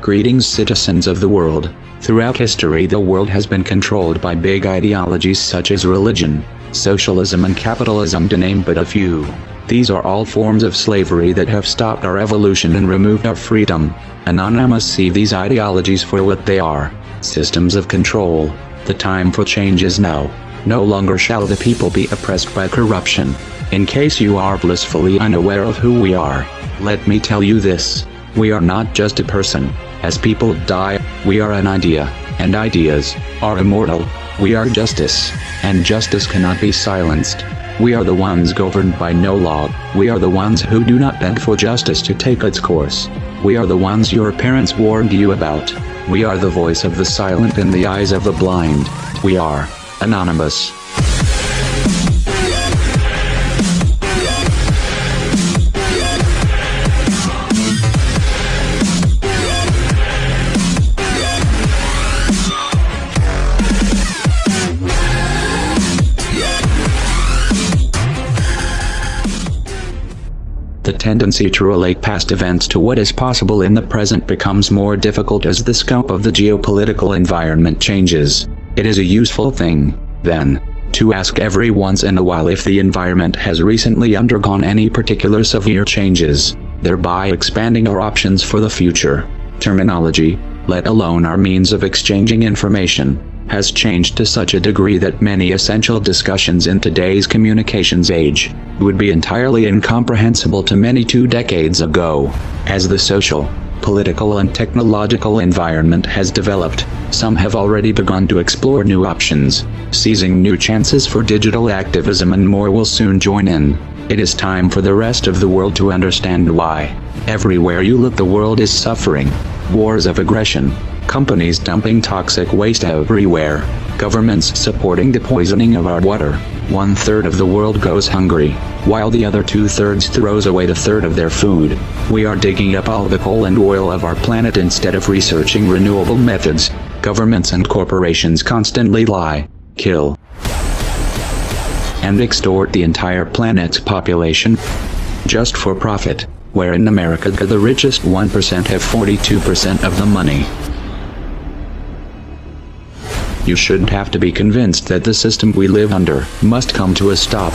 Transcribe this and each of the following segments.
Greetings, citizens of the world. Throughout history, the world has been controlled by big ideologies such as religion, socialism and capitalism, to name but a few. These are all forms of slavery that have stopped our evolution and removed our freedom. Anonymous see these ideologies for what they are: systems of control. The time for change is now. No longer shall the people be oppressed by corruption. In case you are blissfully unaware of who we are, let me tell you this: we are not just a person. As people die, we are an idea, and ideas are immortal. We are justice, and justice cannot be silenced. We are the ones governed by no law. We are the ones who do not beg for justice to take its course. We are the ones your parents warned you about. We are the voice of the silent in the eyes of the blind. We are anonymous. The tendency to relate past events to what is possible in the present becomes more difficult as the scope of the geopolitical environment changes. It is a useful thing, then, to ask every once in a while if the environment has recently undergone any particular severe changes, thereby expanding our options for the future. Terminology, let alone our means of exchanging information, has changed to such a degree that many essential discussions in today's communications age would be entirely incomprehensible to many 2 decades ago. As the social, political and technological environment has developed, some have already begun to explore new options, seizing new chances for digital activism, and more will soon join in. It is time for the rest of the world to understand why. Everywhere you look, the world is suffering. Wars of aggression, companies dumping toxic waste everywhere, governments supporting the poisoning of our water. 1/3 of the world goes hungry, while the other 2/3 throws away 1/3 of their food. We are digging up all the coal and oil of our planet instead of researching renewable methods. Governments and corporations constantly lie, kill, and extort the entire planet's population, just for profit, where in America the richest 1% have 42% of the money. You shouldn't have to be convinced that the system we live under must come to a stop.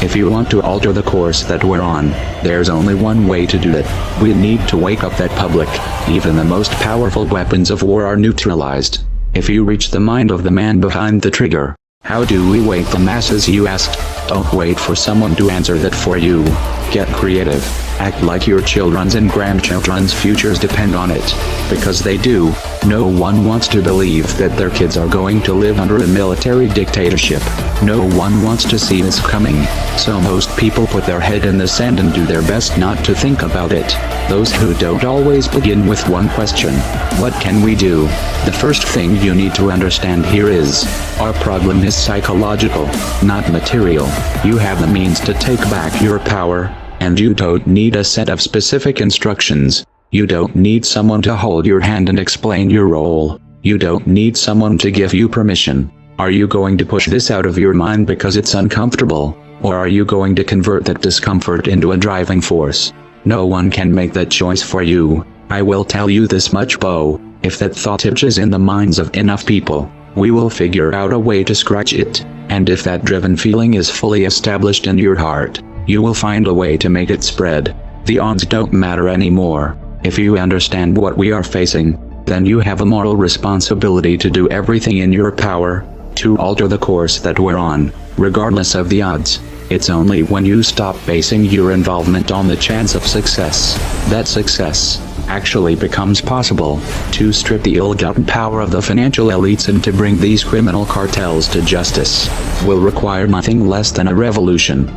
If you want to alter the course that we're on, there's only one way to do it. We need to wake up that public. Even the most powerful weapons of war are neutralized if you reach the mind of the man behind the trigger. How do we wake the masses, you asked? Don't wait for someone to answer that for you. Get creative. Act like your children's and grandchildren's futures depend on it. Because they do. No one wants to believe that their kids are going to live under a military dictatorship. No one wants to see this coming. So most people put their head in the sand and do their best not to think about it. Those who don't always begin with one question: what can we do? The first thing you need to understand here is, our problem is psychological, not material. You have the means to take back your power, and you don't need a set of specific instructions. You don't need someone to hold your hand and explain your role. You don't need someone to give you permission. Are you going to push this out of your mind because it's uncomfortable, or are you going to convert that discomfort into a driving force? No one can make that choice for you. I will tell you this much, Bo: if that thought itches in the minds of enough people, we will figure out a way to scratch it. And if that driven feeling is fully established in your heart, you will find a way to make it spread. The odds don't matter anymore. If you understand what we are facing, then you have a moral responsibility to do everything in your power to alter the course that we're on, regardless of the odds. It's only when you stop basing your involvement on the chance of success that success actually becomes possible. To strip the ill-gotten power of the financial elites and to bring these criminal cartels to justice will require nothing less than a revolution.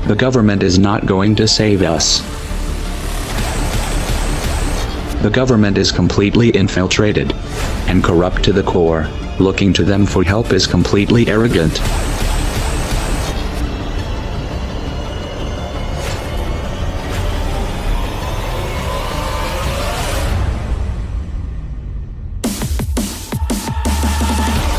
The government is not going to save us. The government is completely infiltrated and corrupt to the core. Looking to them for help is completely arrogant.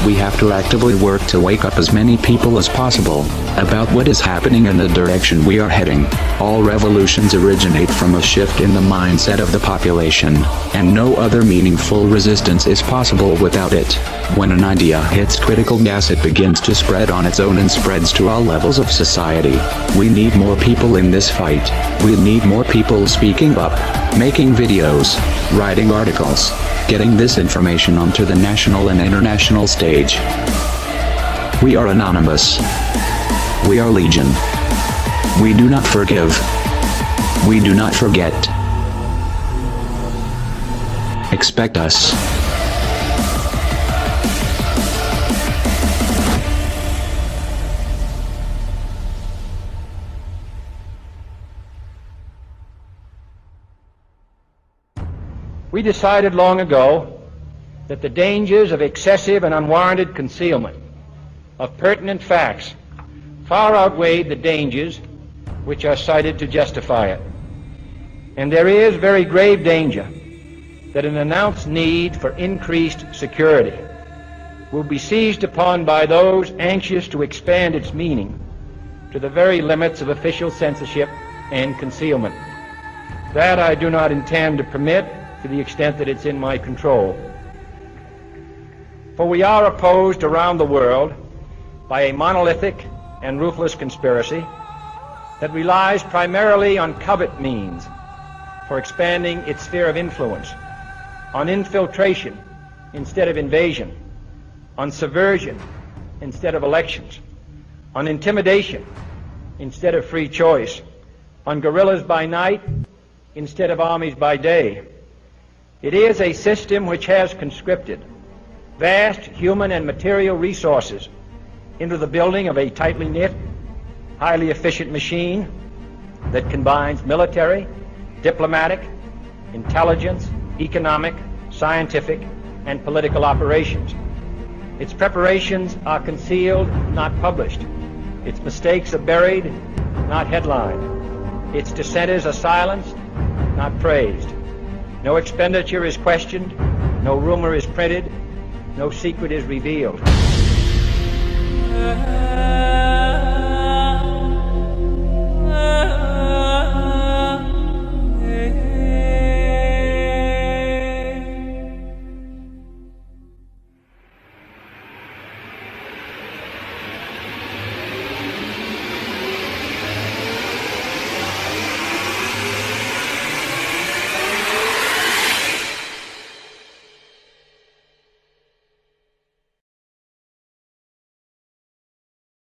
We have to actively work to wake up as many people as possible about what is happening and the direction we are heading. All revolutions originate from a shift in the mindset of the population, and no other meaningful resistance is possible without it. When an idea hits critical mass, it begins to spread on its own and spreads to all levels of society. We need more people in this fight. We need more people speaking up, making videos, writing articles, getting this information onto the national and international stage. We are anonymous. We are legion. We do not forgive. We do not forget. Expect us. We decided long ago that the dangers of excessive and unwarranted concealment of pertinent facts far outweighed the dangers which are cited to justify it. And there is very grave danger that an announced need for increased security will be seized upon by those anxious to expand its meaning to the very limits of official censorship and concealment. That I do not intend to permit to the extent that it's in my control. For we are opposed around the world by a monolithic and ruthless conspiracy that relies primarily on covert means for expanding its sphere of influence, on infiltration instead of invasion, on subversion instead of elections, on intimidation instead of free choice, on guerrillas by night instead of armies by day. It is a system which has conscripted vast human and material resources into the building of a tightly knit, highly efficient machine that combines military, diplomatic, intelligence, economic, scientific, and political operations. Its preparations are concealed, not published. Its mistakes are buried, not headlined. Its dissenters are silenced, not praised. No expenditure is questioned, no rumor is printed, no secret is revealed.